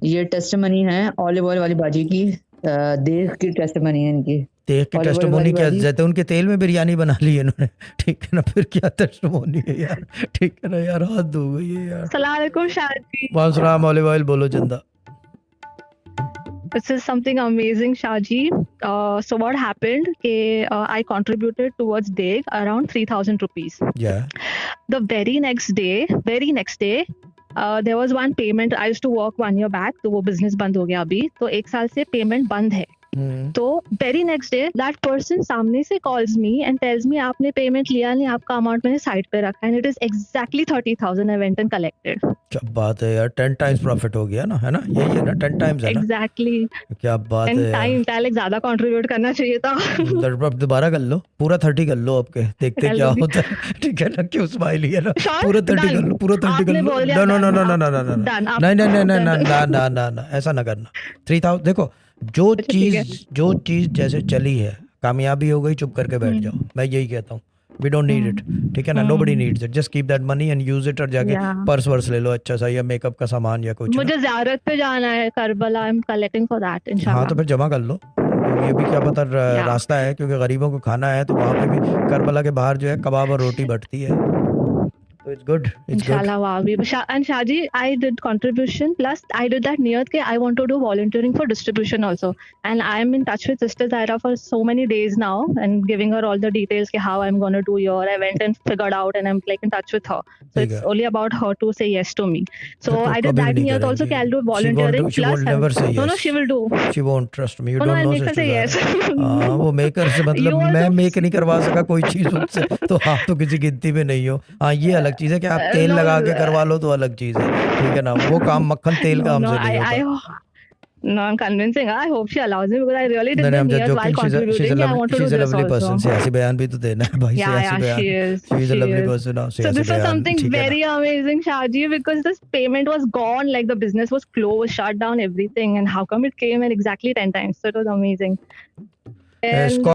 ये टेस्टिमनी है olive oil वाली भाजी की, देख की टेस्टिमनी है इनकी। देख के ऑलिव ऑयल टेस्टिमोनी वाली क्या, भाजी। जैतून के तेल में बिरयानी बना ली है इन्होंने। ठीक है ना, फिर क्या टेस्टिमोनी है यार। ठीक है ना यार, हाथ धो गई है यार। अस्सलाम वालेकुम शाजी। वालेकुम ऑलिव ऑयल बोलो चंदा। This is something amazing, Shaji. So what happened? I contributed towards Deg around 3,000 rupees. Yeah. The very next day, there was one payment. I used to work 1 year back, तो वो business बंद हो गया अभी, तो 1 साल से payment बंद है। तो very next day that person सामने से calls me and tells me आपने payment लिया नहीं, आपका amount मैंने side पे रखा है, and it is exactly 30,000 I went and collected. क्या बात है यार, 10 टाइम्स प्रॉफिट हो गया ना, है ना, यही है ना, 10 टाइम्स है ना। Exactly. क्या बात है 10 यार। times Alex ज़्यादा contribute करना चाहिए था। अब दोबारा कर लो, पूरा 30 कर लो आपके, देखते क्या होता है। ठीक है ना, क्यों स्माइल है ना, पूरा 30 कर लो, पूरा 30 कर लो। No no no no no no no no, नहीं नहीं नहीं नहीं ना ना ना ना, ऐसा ना करना। 3000 देखो, जो चीज जैसे चली है, कामयाबी हो गई, चुप करके बैठ जाओ, मैं यही कहता हूँ। वी डोंट नीड इट, ठीक है ना, nobody needs it, just keep that money and use it. और जाके पर्स वर्स ले लो अच्छा सा, या मेकअप का सामान या कुछ। मुझे ज़ियारत पे जाना है Karbala, I am collecting for that इंशाल्लाह। हाँ तो फिर जमा कर लो, ये भी क्या पता रास्ता है, क्योंकि गरीबों को खाना है, तो वहाँ पे भी करबला के बाहर जो है कबाब और रोटी बढ़ती है। So it's good. Inshallah, wow. And Shaji, I did contribution, plus I did that niyat ke I want to do volunteering for distribution also. And I am in touch with Sister Zaira for so many days now and giving her all the details ke how I'm going to do here. I went and figured out and I'm like in touch with her. So it's only about her to say yes to me. So I did that niyat also ke I'll do volunteering. She won't never say yes. No, she will do. She won't, trust me. You don't know Sister Zaira. Yes. वो maker से मतलब मैं make नहीं करवा सका कोई चीज उससे, तो आप तो किसी गिनती में नहीं हो। हाँ ये अलग चीज है कि आप तेल लगा के करवा लो तो अलग चीज है, ठीक है ना, वो काम मक्खन तेल का हमसे नहीं होता। No, I'm convincing her. I hope she allows me because I really did the niyat while contributing. I want to do this also. She's a lovely person. सियासी बयान भी तो देना है भाई, सियासी बयान। She is. She is a lovely person. So this was something very amazing, Shaji, because this payment was gone, like the business was closed, shut down, everything, and how come it came in exactly 10 times? So it was amazing. And